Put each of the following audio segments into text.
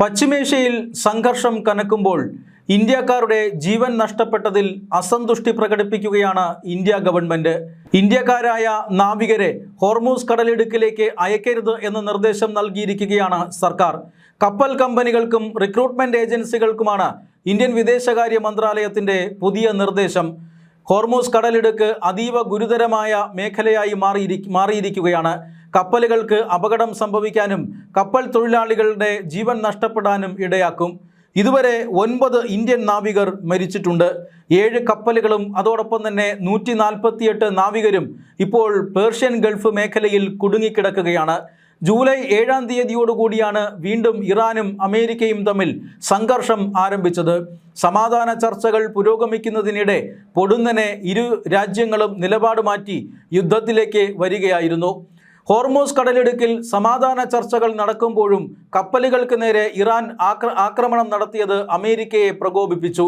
പശ്ചിമേഷ്യയിൽ സംഘർഷം കനക്കുമ്പോൾ ഇന്ത്യക്കാരുടെ ജീവൻ നഷ്ടപ്പെട്ടതിൽ അസന്തുഷ്ടി പ്രകടിപ്പിക്കുകയാണ് ഇന്ത്യ ഗവൺമെന്റ്. ഇന്ത്യക്കാരായ നാവികരെ ഹോർമൂസ് കടലിടുക്കിലേക്ക് അയക്കരുത് എന്ന നിർദ്ദേശം നൽകിയിരിക്കുകയാണ് സർക്കാർ. കപ്പൽ കമ്പനികൾക്കും റിക്രൂട്ട്മെന്റ് ഏജൻസികൾക്കുമാണ് ഇന്ത്യൻ വിദേശകാര്യ മന്ത്രാലയത്തിന്റെ പുതിയ നിർദ്ദേശം. ഹോർമൂസ് കടലിടുക്ക് അതീവ ഗുരുതരമായ മേഖലയായി മാറിയിരിക്കുകയാണ്. കപ്പലുകൾക്ക് അപകടം സംഭവിക്കാനും കപ്പൽ തൊഴിലാളികളുടെ ജീവൻ നഷ്ടപ്പെടാനും ഇടയാക്കും. ഇതുവരെ 9 ഇന്ത്യൻ നാവികർ മരിച്ചിട്ടുണ്ട്. 7 കപ്പലുകളും അതോടൊപ്പം തന്നെ 148 നാവികരും ഇപ്പോൾ പേർഷ്യൻ ഗൾഫ് മേഖലയിൽ കുടുങ്ങിക്കിടക്കുകയാണ്. ജൂലൈ 7-ാം തീയതിയോടുകൂടിയാണ് വീണ്ടും ഇറാനും അമേരിക്കയും തമ്മിൽ സംഘർഷം ആരംഭിച്ചത്. സമാധാന ചർച്ചകൾ പുരോഗമിക്കുന്നതിനിടെ പൊടുന്നനെ ഇരു രാജ്യങ്ങളും നിലപാട് മാറ്റി യുദ്ധത്തിലേക്ക് വരികയായിരുന്നു. ഹോർമൂസ് കടലിടുക്കിൽ സമാധാന ചർച്ചകൾ നടക്കുമ്പോഴും കപ്പലുകൾക്ക് നേരെ ഇറാൻ ആക്രമണം നടത്തിയത് അമേരിക്കയെ പ്രകോപിപ്പിച്ചു.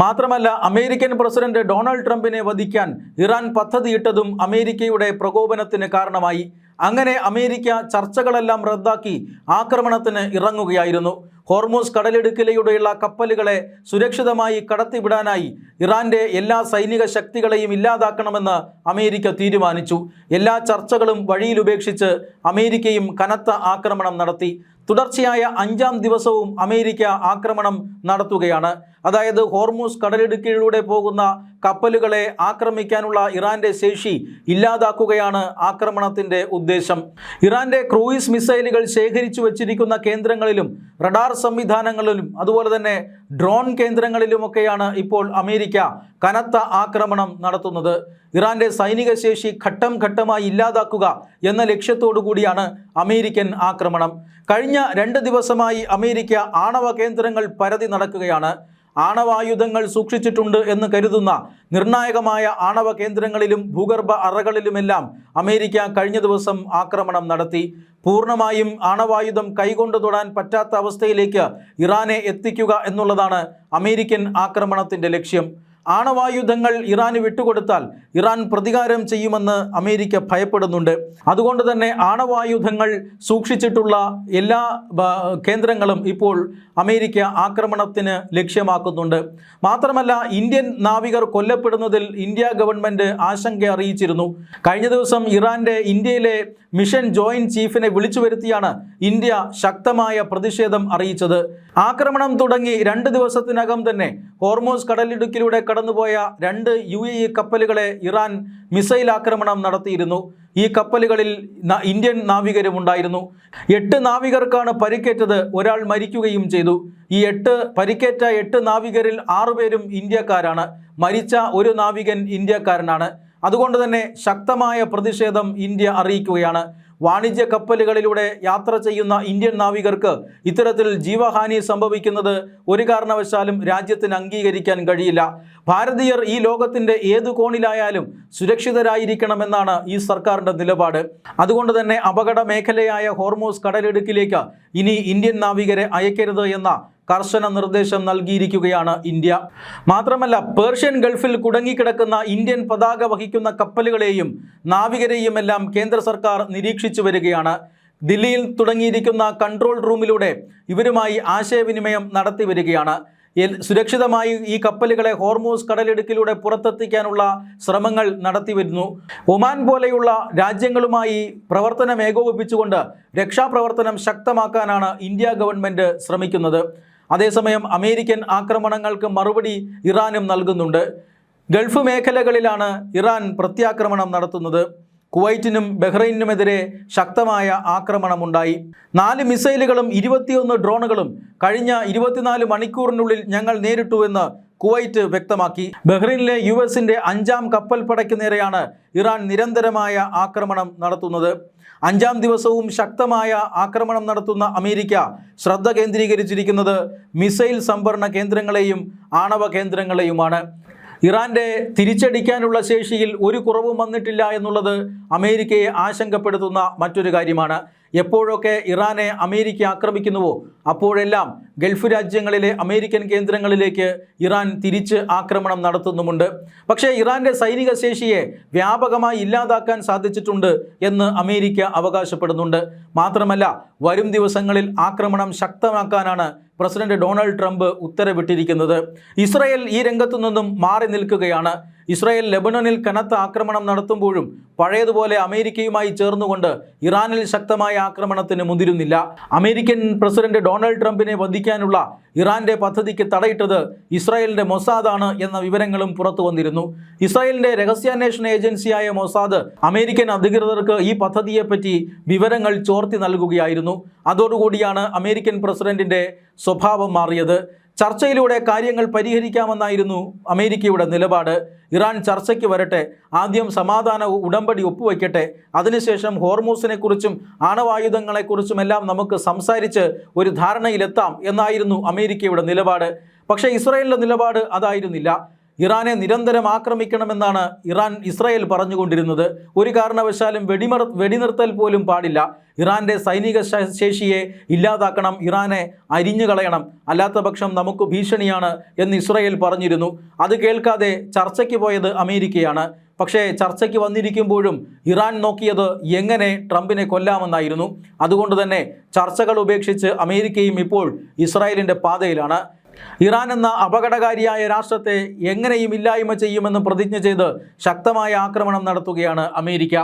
മാത്രമല്ല, അമേരിക്കൻ പ്രസിഡന്റ് ഡൊണാൾഡ് ട്രംപിനെ വധിക്കാൻ ഇറാൻ പദ്ധതിയിട്ടതും അമേരിക്കയുടെ പ്രകോപനത്തിന് കാരണമായി. അങ്ങനെ അമേരിക്ക ചർച്ചകളെല്ലാം റദ്ദാക്കി ആക്രമണത്തിന് ഇറങ്ങുകയായിരുന്നു. ഹോർമൂസ് കടലിടുക്കിലൂടെയുള്ള കപ്പലുകളെ സുരക്ഷിതമായി കടത്തിവിടാനായി ഇറാന്റെ എല്ലാ സൈനിക ശക്തികളെയും ഇല്ലാതാക്കണമെന്ന് അമേരിക്ക തീരുമാനിച്ചു. എല്ലാ ചർച്ചകളും വഴിയിലുപേക്ഷിച്ച് അമേരിക്കയും കനത്ത ആക്രമണം നടത്തി. തുടർച്ചയായ 5-ാം ദിവസവും അമേരിക്ക ആക്രമണം നടത്തുകയാണ്. അതായത് ഹോർമൂസ് കടലിടുക്കിലൂടെ പോകുന്ന കപ്പലുകളെ ആക്രമിക്കാനുള്ള ഇറാന്റെ ശേഷി ഇല്ലാതാക്കുകയാണ് ആക്രമണത്തിന്റെ ഉദ്ദേശം. ഇറാന്റെ ക്രൂയിസ് മിസൈലുകൾ ശേഖരിച്ചു വച്ചിരിക്കുന്ന കേന്ദ്രങ്ങളിലും റഡാർ സംവിധാനങ്ങളിലും അതുപോലെ തന്നെ ഡ്രോൺ കേന്ദ്രങ്ങളിലുമൊക്കെയാണ് ഇപ്പോൾ അമേരിക്ക കനത്ത ആക്രമണം നടത്തുന്നത്. ഇറാന്റെ സൈനിക ശേഷി ഘട്ടം ഘട്ടമായി ഇല്ലാതാക്കുക എന്ന ലക്ഷ്യത്തോടു കൂടിയാണ് അമേരിക്കൻ ആക്രമണം. കഴിഞ്ഞ 2 ദിവസമായി അമേരിക്ക ആണവ കേന്ദ്രങ്ങൾ പരതി നടക്കുകയാണ്. ആണവായുധങ്ങൾ സൂക്ഷിച്ചിട്ടുണ്ട് എന്ന് കരുതുന്ന നിർണായകമായ ആണവ കേന്ദ്രങ്ങളിലും ഭൂഗർഭ അറകളിലുമെല്ലാം അമേരിക്ക കഴിഞ്ഞ ദിവസം ആക്രമണം നടത്തി. പൂർണ്ണമായും ആണവായുധം കൈകൊണ്ട് തൊടാൻ പറ്റാത്ത അവസ്ഥയിലേക്ക് ഇറാനെ എത്തിക്കുക എന്നുള്ളതാണ് അമേരിക്കൻ ആക്രമണത്തിൻ്റെ ലക്ഷ്യം. ആണവായുധങ്ങൾ ഇറാന് വിട്ടുകൊടുത്താൽ ഇറാൻ പ്രതികാരം ചെയ്യുമെന്ന് അമേരിക്ക ഭയപ്പെടുന്നുണ്ട്. അതുകൊണ്ട് തന്നെ ആണവായുധങ്ങൾ സൂക്ഷിച്ചിട്ടുള്ള എല്ലാ കേന്ദ്രങ്ങളും ഇപ്പോൾ അമേരിക്ക ആക്രമണത്തിന് ലക്ഷ്യമാക്കുന്നുണ്ട്. മാത്രമല്ല, ഇന്ത്യൻ നാവികർ കൊല്ലപ്പെടുന്നതിൽ ഇന്ത്യ ഗവൺമെൻറ് ആശങ്ക അറിയിച്ചിരുന്നു. കഴിഞ്ഞ ദിവസം ഇറാന്റെ ഇന്ത്യയിലെ മിഷൻ ജോയിന്റ് ചീഫിനെ വിളിച്ചു വരുത്തിയാണ് ഇന്ത്യ ശക്തമായ പ്രതിഷേധം അറിയിച്ചത്. ആക്രമണം തുടങ്ങി 2 ദിവസത്തിനകം തന്നെ ഹോർമൂസ് കടലിടുക്കിലൂടെ കടന്നുപോയ 2 UAE കപ്പലുകളെ ഇറാൻ മിസൈൽ ആക്രമണം നടത്തിയിരുന്നു. ഈ കപ്പലുകളിൽ ഇന്ത്യൻ നാവികരും ഉണ്ടായിരുന്നു. 8 നാവികർക്കാണ് പരിക്കേറ്റത്. ഒരാൾ മരിക്കുകയും ചെയ്തു. ഈ പരിക്കേറ്റ 8 നാവികരിൽ 6 പേരും ഇന്ത്യക്കാരാണ്. മരിച്ച ഒരു നാവികൻ ഇന്ത്യക്കാരനാണ്. അതുകൊണ്ട് തന്നെ ശക്തമായ പ്രതിഷേധം ഇന്ത്യ അറിയിക്കുകയാണ്. വാണിജ്യ കപ്പലുകളിലൂടെ യാത്ര ചെയ്യുന്ന ഇന്ത്യൻ നാവികർക്ക് ഇത്തരത്തിൽ ജീവഹാനി സംഭവിക്കുന്നത് ഒരു കാരണവശാലും രാജ്യത്തിന് അംഗീകരിക്കാൻ കഴിയില്ല. ഭാരതീയർ ഈ ലോകത്തിൻ്റെ ഏത് കോണിലായാലും സുരക്ഷിതരായിരിക്കണമെന്നാണ് ഈ സർക്കാരിൻ്റെ നിലപാട്. അതുകൊണ്ട് തന്നെ അപകട മേഖലയായ ഹോർമൂസ് കടലിടുക്കിലേക്ക് ഇനി ഇന്ത്യൻ നാവികരെ അയക്കരുത് എന്ന കർശന നിർദ്ദേശം നൽകിയിരിക്കുകയാണ് ഇന്ത്യ. മാത്രമല്ല, പേർഷ്യൻ ഗൾഫിൽ കുടുങ്ങിക്കിടക്കുന്ന ഇന്ത്യൻ പതാക വഹിക്കുന്ന കപ്പലുകളെയും നാവികരെയുമെല്ലാം കേന്ദ്ര സർക്കാർ നിരീക്ഷിച്ചു വരികയാണ്. ദില്ലിയിൽ തുടങ്ങിയിരിക്കുന്ന കൺട്രോൾ റൂമിലൂടെ ഇവരുമായി ആശയവിനിമയം നടത്തി വരികയാണ്. സുരക്ഷിതമായി ഈ കപ്പലുകളെ ഹോർമൂസ് കടലിടുക്കിലൂടെ പുറത്തെത്തിക്കാനുള്ള ശ്രമങ്ങൾ നടത്തി വരുന്നു. ഒമാൻ പോലെയുള്ള രാജ്യങ്ങളുമായി പ്രവർത്തനം ഏകോപിപ്പിച്ചുകൊണ്ട് രക്ഷാപ്രവർത്തനം ശക്തമാക്കാനാണ് ഇന്ത്യ ഗവൺമെൻറ് ശ്രമിക്കുന്നത്. അതേസമയം അമേരിക്കൻ ആക്രമണങ്ങൾക്ക് മറുപടി ഇറാനും നൽകുന്നുണ്ട്. ഗൾഫ് മേഖലകളിലാണ് ഇറാൻ പ്രത്യാക്രമണം നടത്തുന്നത്. കുവൈറ്റിനും ബഹ്റൈനുമെതിരെ ശക്തമായ ആക്രമണമുണ്ടായി. 4 മിസൈലുകളും 21 ഡ്രോണുകളും കഴിഞ്ഞ 24 മണിക്കൂറിനുള്ളിൽ ഞങ്ങൾ നേരിട്ടുവെന്ന് കുവൈറ്റ് വ്യക്തമാക്കി. ബഹ്റൈനിലെ US-ന്റെ 5-ാം കപ്പൽപ്പടയ്ക്ക് നേരെയാണ് ഇറാൻ നിരന്തരമായ ആക്രമണം നടത്തുന്നത്. 5-ാം ദിവസവും ശക്തമായ ആക്രമണം നടത്തുന്ന അമേരിക്ക ശ്രദ്ധ കേന്ദ്രീകരിച്ചിരിക്കുന്നത് മിസൈൽ സംഭരണ കേന്ദ്രങ്ങളെയും ആണവ കേന്ദ്രങ്ങളെയുമാണ്. ഇറാന്റെ തിരിച്ചടിക്കാനുള്ള ശേഷിയിൽ ഒരു കുറവും വന്നിട്ടില്ല എന്നുള്ളത് അമേരിക്കയെ ആശങ്കപ്പെടുത്തുന്ന മറ്റൊരു കാര്യമാണ്. എപ്പോഴൊക്കെ ഇറാനെ അമേരിക്ക ആക്രമിക്കുന്നുവോ അപ്പോഴെല്ലാം ഗൾഫ് രാജ്യങ്ങളിലെ അമേരിക്കൻ കേന്ദ്രങ്ങളിലേക്ക് ഇറാൻ തിരിച്ച് ആക്രമണം നടത്തുന്നുമുണ്ട്. പക്ഷേ ഇറാന്റെ സൈനിക ശേഷിയെ വ്യാപകമായി ഇല്ലാതാക്കാൻ സാധിച്ചിട്ടുണ്ട് എന്ന് അമേരിക്ക അവകാശപ്പെടുന്നുണ്ട്. മാത്രമല്ല, വരും ദിവസങ്ങളിൽ ആക്രമണം ശക്തമാക്കാനാണ് പ്രസിഡന്റ് ഡൊണാൾഡ് ട്രംപ് ഉത്തരവിട്ടിരിക്കുന്നത്. ഇസ്രായേൽ ഈ രംഗത്തു നിന്നും മാറി നിൽക്കുകയാണ്. ഇസ്രായേൽ ലെബനനിൽ കനത്ത ആക്രമണം നടത്തുമ്പോഴും പഴയതുപോലെ അമേരിക്കയുമായി ചേർന്നുകൊണ്ട് ഇറാനിൽ ശക്തമായ ആക്രമണത്തിന് മുതിരുന്നില്ല. അമേരിക്കൻ പ്രസിഡന്റ് ഡൊണാൾഡ് ട്രംപിനെ വധിക്കാനുള്ള ഇറാന്റെ പദ്ധതിക്ക് തടയിട്ടത് ഇസ്രായേലിന്റെ മൊസാദാണ് എന്ന വിവരങ്ങളും പുറത്തു വന്നിരുന്നു. ഇസ്രായേലിന്റെ രഹസ്യാന്വേഷണ ഏജൻസിയായ മൊസാദ് അമേരിക്കൻ അധികൃതർക്ക് ഈ പദ്ധതിയെപ്പറ്റി വിവരങ്ങൾ ചോർത്തി നൽകുകയായിരുന്നു. അതോടുകൂടിയാണ് അമേരിക്കൻ പ്രസിഡന്റിന്റെ സ്വഭാവം മാറിയത്. ചർച്ചയിലൂടെ കാര്യങ്ങൾ പരിഹരിക്കാമെന്നായിരുന്നു അമേരിക്കയുടെ നിലപാട്. ഇറാൻ ചർച്ചയ്ക്ക് വരട്ടെ, ആദ്യം സമാധാന ഉടമ്പടി ഒപ്പുവയ്ക്കട്ടെ, അതിനുശേഷം ഹോർമൂസിനെക്കുറിച്ചും ആണവായുധങ്ങളെക്കുറിച്ചുമെല്ലാം നമുക്ക് സംസാരിച്ച് ഒരു ധാരണയിലെത്താം എന്നായിരുന്നു അമേരിക്കയുടെ നിലപാട്. പക്ഷേ ഇസ്രായേലിൻ്റെ നിലപാട് അതായിരുന്നില്ല. ഇറാനെ നിരന്തരം ആക്രമിക്കണമെന്നാണ് ഇസ്രായേൽ പറഞ്ഞുകൊണ്ടിരുന്നത്. ഒരു കാരണവശാലും വെടിനിർത്തൽ പോലും പാടില്ല. ഇറാന്റെ സൈനിക ശേഷിയെ ഇല്ലാതാക്കണം, ഇറാനെ അരിഞ്ഞു കളയണം, അല്ലാത്ത പക്ഷം നമുക്ക് ഭീഷണിയാണ് എന്ന് ഇസ്രായേൽ പറഞ്ഞിരുന്നു. അത് കേൾക്കാതെ ചർച്ചയ്ക്ക് പോയത് അമേരിക്കയാണ്. പക്ഷേ ചർച്ചയ്ക്ക് വന്നിരിക്കുമ്പോഴും ഇറാൻ നോക്കിയത് എങ്ങനെ ട്രംപിനെ കൊല്ലാമെന്നായിരുന്നു. അതുകൊണ്ട് തന്നെ ചർച്ചകൾ ഉപേക്ഷിച്ച് അമേരിക്കയും ഇപ്പോൾ ഇസ്രായേലിൻ്റെ പാതയിലാണ്. ഇറാൻ എന്ന അപകടകാരിയായ രാഷ്ട്രത്തെ എങ്ങനെയും ഇല്ലായ്മ ചെയ്യുമെന്ന് പ്രതിജ്ഞ ചെയ്ത് ശക്തമായ ആക്രമണം നടത്തുകയാണ് അമേരിക്ക.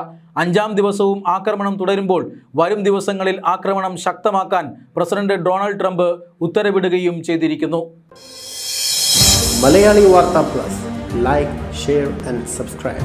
5-ാം ദിവസവും ആക്രമണം തുടരുമ്പോൾ വരും ദിവസങ്ങളിൽ ആക്രമണം ശക്തമാക്കാൻ പ്രസിഡന്റ് ഡൊണാൾഡ് ട്രംപ് ഉത്തരവിടുകയും ചെയ്തിരിക്കുന്നു. മലയാളി വാർത്ത plus, like, share and subscribe.